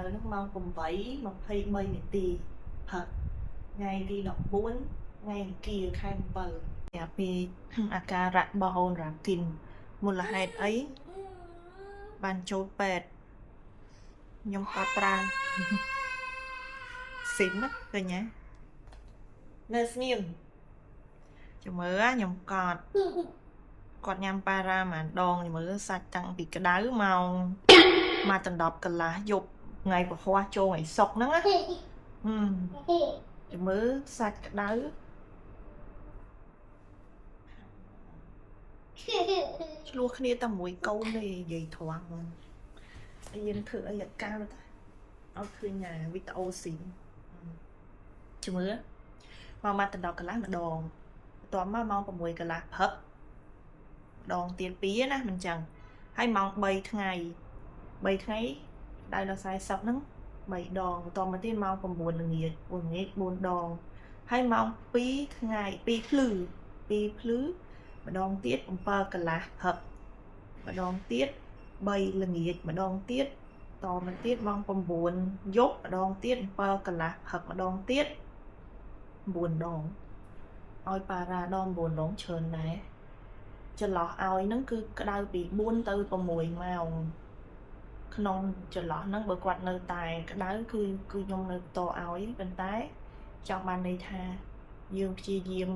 លើនោះម៉ោង8:23 នាទីផឹកថ្ងៃទី14ថ្ងៃអង្គារខែ7ស្រាប់ពីអាការៈរបស់អូនរ៉ាគីនមូលហេតុអីបានចូលពេទ្យខ្ញុំក៏ប្រើស៊ីមឃើញទេនៅស្ងៀមចាំមើលខ្ញុំគាត់ញ៉ាំប៉ារ៉ាមួយដងចាំមើលសាច់តាំងពីក្តៅមកដណ្ដប់កន្លះយប់ថ្ងៃពហុចូលថ្ងៃសុក្រហ្នឹងណាចាំមើលសាច់ក្តៅឆ្លោះគ្នាតែមួយកូនទេនិយាយត្រង់ហ្នឹងយើងធ្វើអីអត់កើតទេឲ្យឃើញវីដេអូស៊ីមចាំមើលមកដណ្ដប់កន្លះម្ដងបន្ទាប់មកម៉ោង6កន្លះព្រឹកម្ដងទៀត2ណាមិនចឹងហើយម៉ោង3ថ្ងៃដៅដល់40ហ្នឹង3ដងបន្ទាប់មកទៀតម៉ោង9ល្ងាច4ដងហើយម៉ោង2ថ្ងៃ2ភ្លឺម្ដងទៀត7កន្លះព្រឹកម្ដងទៀត3ល្ងាចម្ដងទៀតតមកទៀតម៉ោង9យប់ម្ដងទៀត7កន្លះព្រឹកម្ដងទៀត9ដងឲ្យប៉ារ៉ាដង9ដងច្រើនដែរចន្លោះឲ្យហ្នឹងគឺក្តៅពី4ទៅ6ម៉ោងក្នុងចន្លោះហ្នឹងបើគាត់នៅតែក្តៅគឺខ្ញុំនៅបន្តឲ្យប៉ុន្តែចង់បានន័យថាយើងព្យាយាម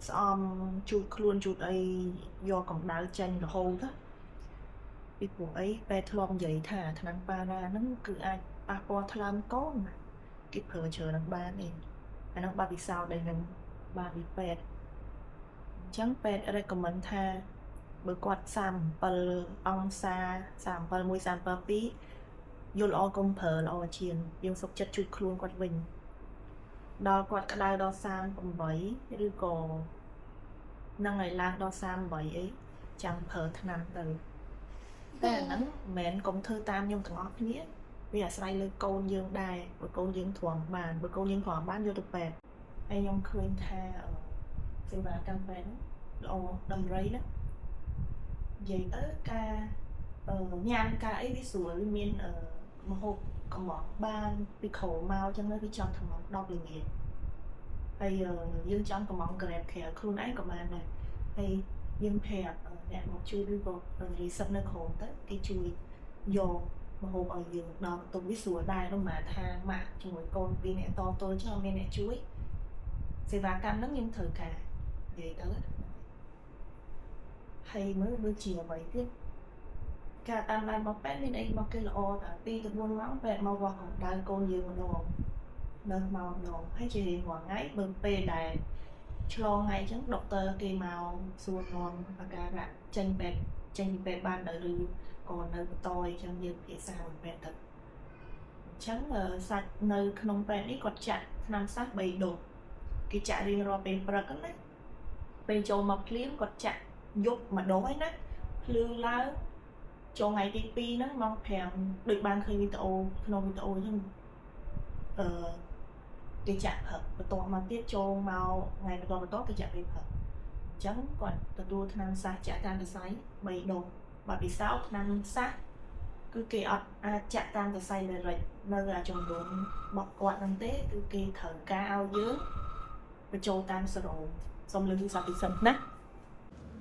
ស្អំជូតខ្លួនជូតអីយកកម្ដៅចេញរហូតពីព្រោះអីពេលធ្លាប់និយាយថាថ្នាំប៉ារ៉ាហ្នឹងគឺអាចប៉ះពាល់ថ្លើមកូនគេប្រើច្រើននឹងបានទេអាហ្នឹងបាត់ពិសោធន៍ដែលខ្ញុំបានពីពេទ្យអញ្ចឹងពេទ្យ recommend ថាបើគាត់37អង្សា37 1 37 2យល់ល្អកុំប្រើល្អជាងយើងសុខចិត្តជួយខ្លួនគាត់វិញដល់គាត់ក្តៅដល់38ឬក៏នឹងឲ្យឡើងដល់38អីចាំប្រើថ្នាំទៅតែអាហ្នឹងមិនមែនកុំធ្វើតាមខ្ញុំទាំងអស់គ្នាវាអាស្រ័យលើកូនយើងដែរបើកូនយើងទ្រាំបានយកទៅពេទ្យហើយខ្ញុំឃើញថាសេវាកម្មពេទ្យល្អដំរីណានិយាយទៅការញ៉ាំការអីវាស្រួលវាមានមហូបកំងបានពីក្រោមមកចឹងទៅវាចង់ថ្ម10ល្ងាចហើយយើងចង់កំង grab care ខ្លួនឯងក៏បានដែរហើយយើងប្រាប់អ្នកមកជួយឬក៏រីសិបនៅក្រោមទៅគេជួយយកមហូបឲ្យយើងដល់បន្ទប់វាស្រួលដែរនោះមកថាម៉ាក់ជាមួយកូន2នាក់តទល់ចឹងមានអ្នកជួយសេវាកម្មហ្នឹងខ្ញុំត្រូវការនិយាយទៅហើយមើលដូចជាអ្វីទៀតការតាមដានរបស់ពេទ្យមានអីរបស់គេល្អតា2ទៅ4ម៉ោងពេទ្យមកវាស់កម្ដៅកូនយើងម្ដងនៅមកម្ដងហើយជារៀងរាល់ថ្ងៃបើពេលដែលឆ្លងថ្ងៃអញ្ចឹងដុកទ័រគេមកសួរនាំអាការៈចេញពីពេទ្យបានទៅឬក៏នៅបន្តអញ្ចឹងយើងពិភាក្សាvớiពេទ្យទៅអញ្ចឹងសាច់នៅក្នុងពេទ្យនេះគាត់ចាក់ថ្នាំសាស3ដូសគេចាក់រៀងរាល់ពេលព្រឹកណាពេលចូលមកភ្លៀងគាត់ចាក់យប់ម្ដងឯណាភ្លឺឡើងចូលថ្ងៃទី2ហ្នឹងម៉ោង5ដូចបានឃើញវីដេអូក្នុងវីដេអូអញ្ចឹងគេចាក់ព្រឹកបន្ទាប់មកទៀតចូលមកថ្ងៃបន្តគេចាក់ពេលព្រឹកអញ្ចឹងគាត់ទទួលថ្នាំសាសចាក់តាមសរសៃ3ដូសបាត់ពិសោធន៍ថ្នាំសាសគឺគេអត់អាចចាក់តាមសរសៃលេរិចនៅចំនួនរបស់គាត់ហ្នឹងទេគឺគេត្រូវការឲ្យយើងបញ្ចូលតាមសេរ៉ូសុំលើទូរស័ព្ទពិសិដ្ឋណា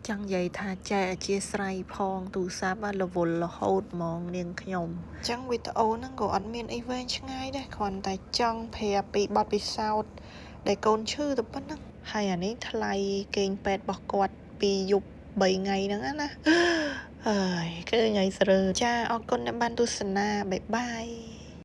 ចង់និយាយថាចែកអធិស្ឋានផងទូរស័ព្ទរវល់រហូតហ្មងនាងខ្ញុំអញ្ចឹងវីដេអូហ្នឹងក៏អត់មានអីវែងឆ្ងាយដែរគ្រាន់តែចង់ប្រាប់ពីបទពិសោធន៍ដែលកូនឈឺទៅប៉ុណ្ណឹងហើយអានេះថ្លៃគេងពេទ្យរបស់គាត់ពីយប់3ថ្ងៃហ្នឹងណាហើយឃើញហើយស្រើចាអរគុណដែលបានទស្សនាបាយបាយ